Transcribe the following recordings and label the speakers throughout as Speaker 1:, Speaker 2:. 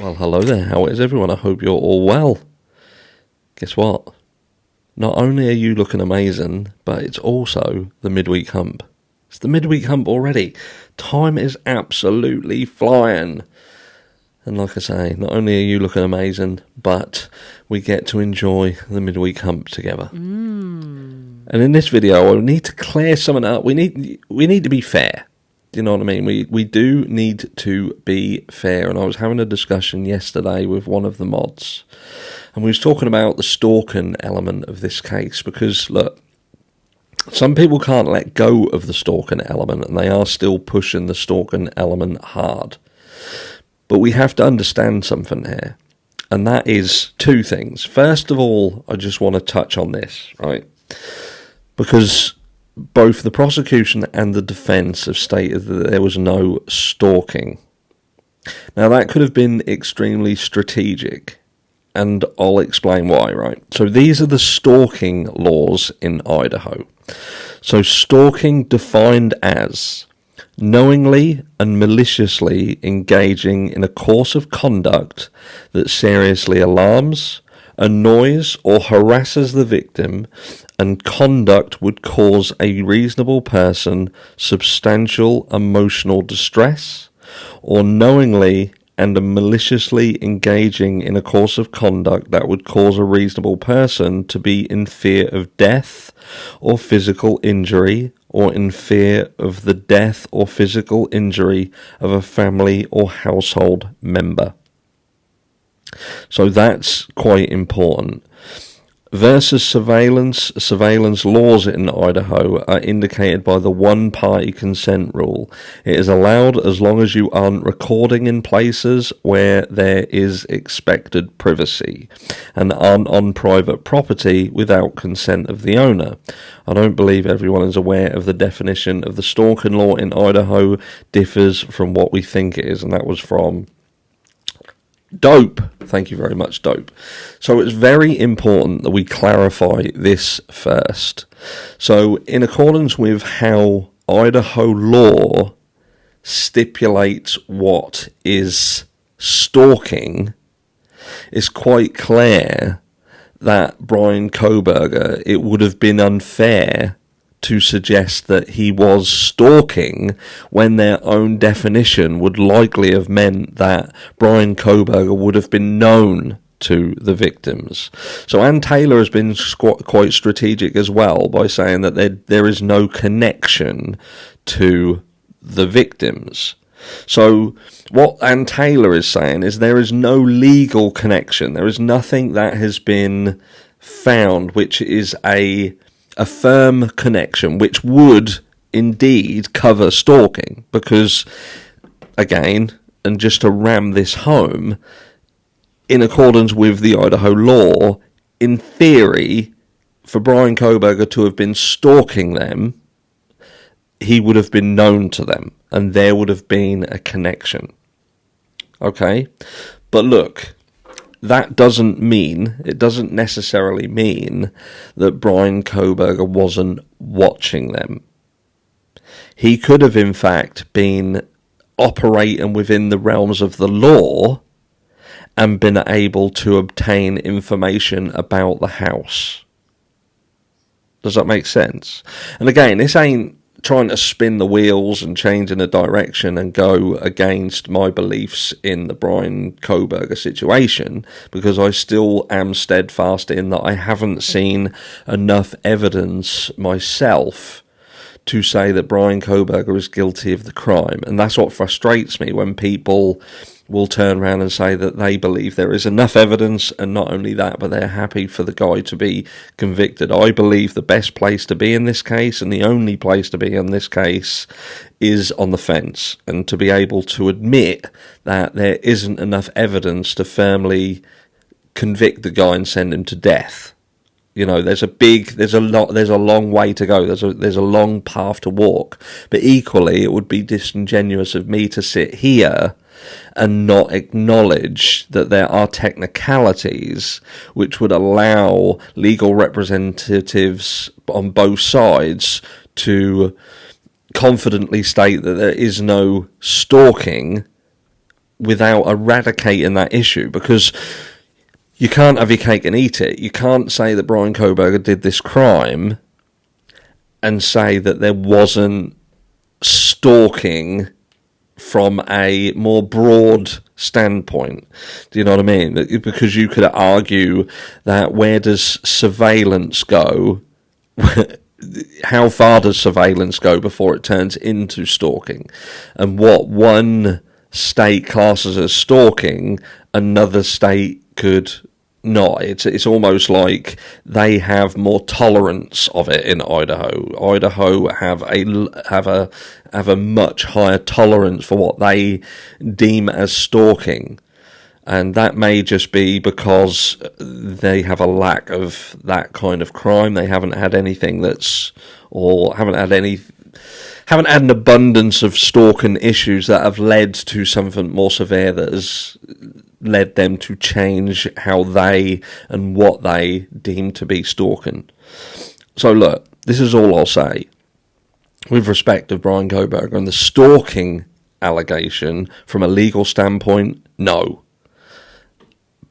Speaker 1: Well, hello there. How is everyone? I hope you're all well. Guess what? Not only are you looking amazing, but it's also the midweek hump. It's the midweek hump already. Time is absolutely flying. And like I say, not only are you looking amazing, but we get to enjoy the midweek hump together. And in this video, I need to clear something up. We need to be fair. Do you know what I mean? We do need to be fair. And I was having a discussion yesterday with one of the mods, and we was talking about the stalking element of this case, because look, some people can't let go of the stalking element, and they are still pushing the stalking element hard. But we have to understand something here, and that is two things. First of all, I just want to touch on this, right? Because both the prosecution and the defence have stated that there was no stalking. Now, that could have been extremely strategic, and I'll explain why, right? So these are the stalking laws in Idaho. So stalking defined as knowingly and maliciously engaging in a course of conduct that seriously alarms, annoys or harasses the victim, and conduct would cause a reasonable person substantial emotional distress, or knowingly and maliciously engaging in a course of conduct that would cause a reasonable person to be in fear of death or physical injury, or in fear of the death or physical injury of a family or household member. So that's quite important. Versus surveillance laws in Idaho are indicated by the one-party consent rule. It is allowed as long as you aren't recording in places where there is expected privacy and aren't on private property without consent of the owner. I don't believe everyone is aware of the definition of the stalking law in Idaho differs from what we think it is, and that was from Dope. Thank you very much, Dope. So it's very important that we clarify this first. So in accordance with how Idaho law stipulates what is stalking, it's quite clear that Bryan Kohberger, it would have been unfair to suggest that he was stalking when their own definition would likely have meant that Bryan Kohberger would have been known to the victims. So Ann Taylor has been quite strategic as well by saying that there is no connection to the victims. So what Ann Taylor is saying is there is no legal connection. There is nothing that has been found which is a firm connection which would indeed cover stalking, because again, and just to ram this home, in accordance with the Idaho law, in theory, for Bryan Kohberger to have been stalking them, he would have been known to them and there would have been a connection. Okay, but look, that doesn't necessarily mean that Bryan Kohberger wasn't watching them. He could have, in fact, been operating within the realms of the law and been able to obtain information about the house. Does that make sense? And again, this ain't trying to spin the wheels and change in a direction and go against my beliefs in the Bryan Kohberger situation, because I still am steadfast in that I haven't seen enough evidence myself to say that Bryan Kohberger is guilty of the crime. And that's what frustrates me, when people will turn around and say that they believe there is enough evidence, and not only that, but they're happy for the guy to be convicted. I believe the best place to be in this case, and the only place to be in this case, is on the fence, and to be able to admit that there isn't enough evidence to firmly convict the guy and send him to death. You know, there's a long way to go. There's a long path to walk. But equally, it would be disingenuous of me to sit here and not acknowledge that there are technicalities which would allow legal representatives on both sides to confidently state that there is no stalking without eradicating that issue, because you can't have your cake and eat it. You can't say that Bryan Kohberger did this crime and say that there wasn't stalking from a more broad standpoint. Do you know what I mean? Because you could argue that where does surveillance go? How far does surveillance go before it turns into stalking? And what one state classes as stalking, another state could not. It's almost like they have more tolerance of it in Idaho. Idaho have a much higher tolerance for what they deem as stalking. And that may just be because they have a lack of that kind of crime. They haven't had anything haven't had an abundance of stalking issues that have led to something more severe that has led them to change how they and what they deem to be stalking. So look, this is all I'll say with respect of Bryan Kohberger and the stalking allegation. From a legal standpoint, no.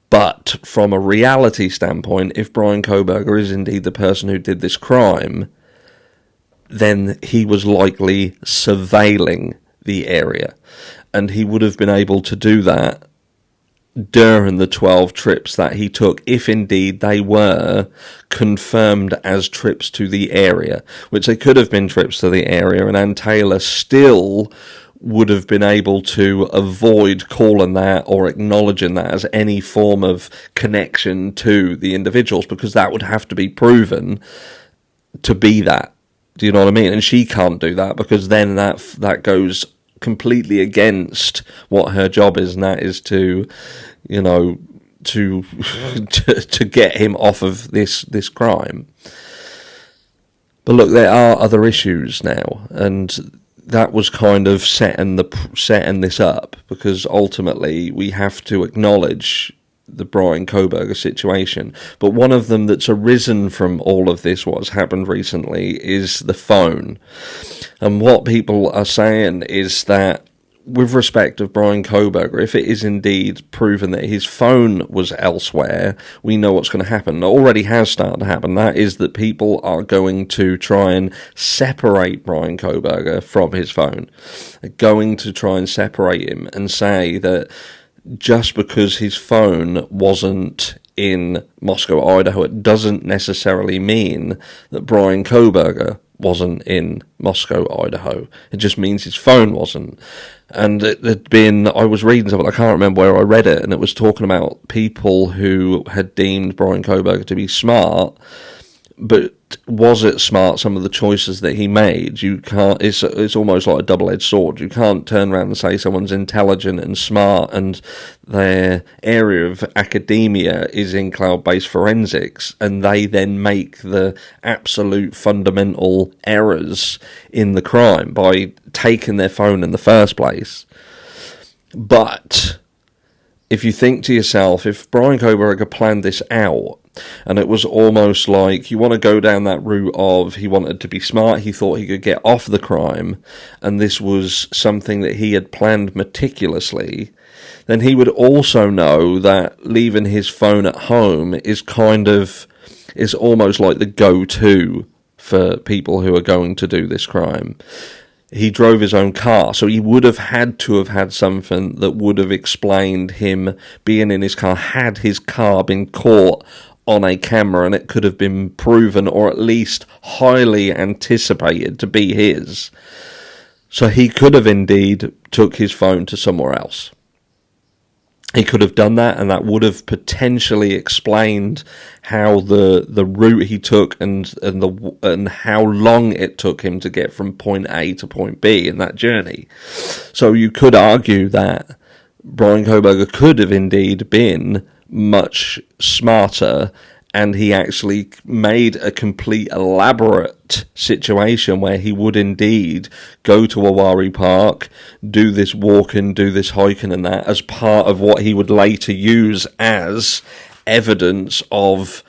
Speaker 1: But from a reality standpoint, if Bryan Kohberger is indeed the person who did this crime, then he was likely surveilling the area, and he would have been able to do that during the 12 trips that he took, if indeed they were confirmed as trips to the area, which they could have been trips to the area, and Ann Taylor still would have been able to avoid calling that or acknowledging that as any form of connection to the individuals, because that would have to be proven to be that. Do you know what I mean? And she can't do that, because then that goes completely against what her job is, and that is to, to get him off of this crime. But look, there are other issues now, and that was kind of setting this up, because ultimately we have to acknowledge the Bryan Kohberger situation. But one of them that's arisen from all of this, what's happened recently, is the phone. And what people are saying is that with respect of Bryan Kohberger, if it is indeed proven that his phone was elsewhere, we know what's going to happen. It already has started to happen. That is that people are going to try and separate Bryan Kohberger from his phone. They're going to try and separate him and say that just because his phone wasn't in Moscow, Idaho, it doesn't necessarily mean that Bryan Kohberger wasn't in Moscow, Idaho. It just means his phone wasn't. And I was reading something, I can't remember where I read it, and it was talking about people who had deemed Bryan Kohberger to be smart, but was it smart, some of the choices that he made? You can't. It's almost like a double-edged sword. You can't turn around and say someone's intelligent and smart and their area of academia is in cloud-based forensics, and they then make the absolute fundamental errors in the crime by taking their phone in the first place. But if you think to yourself, if Bryan Kohberger planned this out, and it was almost like you want to go down that route of he wanted to be smart, he thought he could get off the crime, and this was something that he had planned meticulously, then he would also know that leaving his phone at home is almost like the go-to for people who are going to do this crime. He drove his own car, so he would have had to have had something that would have explained him being in his car, had his car been caught on a camera and it could have been proven or at least highly anticipated to be his. So he could have indeed took his phone to somewhere else. He could have done that, and that would have potentially explained how the route he took and how long it took him to get from point A to point B in that journey. So you could argue that Bryan Kohberger could have indeed been much smarter, and he actually made a complete elaborate situation where he would indeed go to Awari Park, do this walking, do this hiking and that as part of what he would later use as evidence of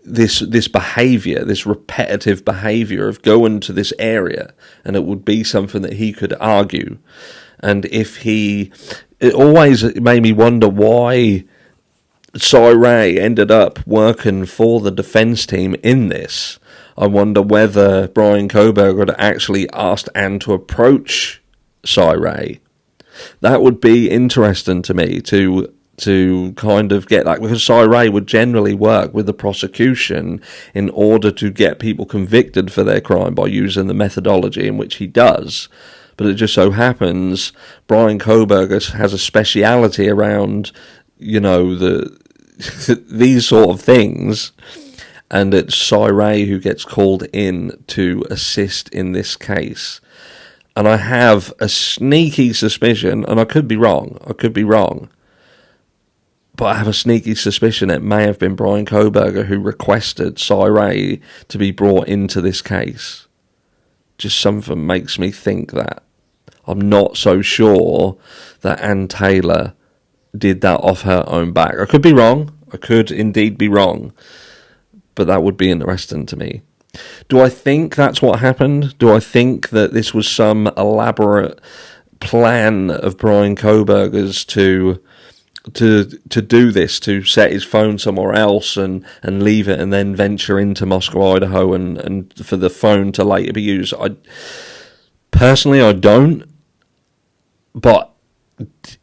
Speaker 1: this behaviour, this repetitive behaviour of going to this area, and it would be something that he could argue. And if he it always made me wonder why Cy Ray ended up working for the defence team in this. I wonder whether Bryan Kohberger had actually asked Anne to approach Cy Ray. That would be interesting to me to kind of get that, because Cy Ray would generally work with the prosecution in order to get people convicted for their crime by using the methodology in which he does. But it just so happens Bryan Kohberger has a speciality around, these sort of things, and it's Cy Ray who gets called in to assist in this case. And I have a sneaky suspicion, and I could be wrong, but I have a sneaky suspicion it may have been Bryan Kohberger who requested Cy Ray to be brought into this case. Just something makes me think that. I'm not so sure that Anne Taylor did that off her own back. I could be wrong. I could indeed be wrong. But that would be interesting to me. Do I think that's what happened? Do I think that this was some elaborate plan of Bryan Kohberger's to do this, to set his phone somewhere else and leave it and then venture into Moscow, Idaho, and for the phone to later be used? Personally, I don't. But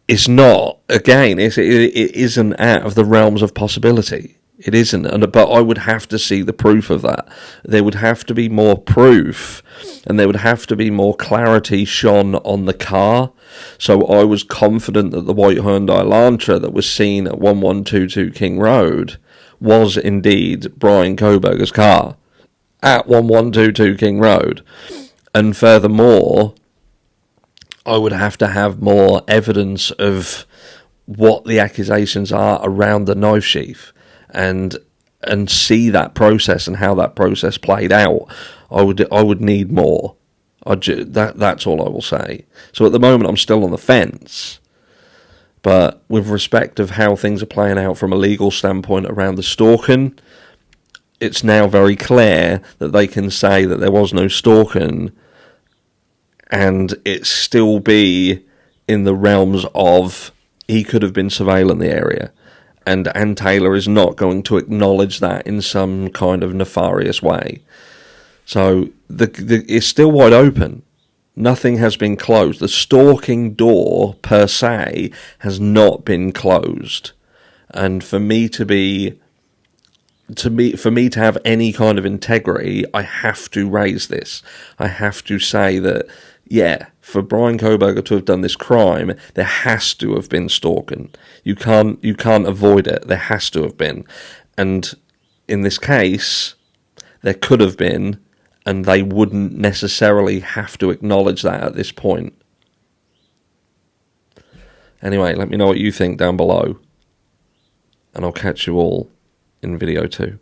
Speaker 1: it's not, again, it isn't out of the realms of possibility. It isn't, but I would have to see the proof of that. There would have to be more proof, and there would have to be more clarity shone on the car. So I was confident that the white Hyundai Elantra that was seen at 1122 King Road was indeed Bryan Kohberger's car at 1122 King Road. And furthermore, I would have to have more evidence of what the accusations are around the knife sheath, and see that process and how that process played out. I would need more. That's all I will say. So at the moment I'm still on the fence, but with respect of how things are playing out from a legal standpoint around the stalking, it's now very clear that they can say that there was no stalking and it still be in the realms of he could have been surveilling the area. And Anne Taylor is not going to acknowledge that in some kind of nefarious way. So it's still wide open. Nothing has been closed. The stalking door, per se, has not been closed. And for me to have any kind of integrity, I have to raise this. I have to say that, yeah, for Bryan Kohberger to have done this crime, there has to have been stalking. You can't avoid it. There has to have been. And in this case, there could have been, and they wouldn't necessarily have to acknowledge that at this point. Anyway, let me know what you think down below, and I'll catch you all in video 2.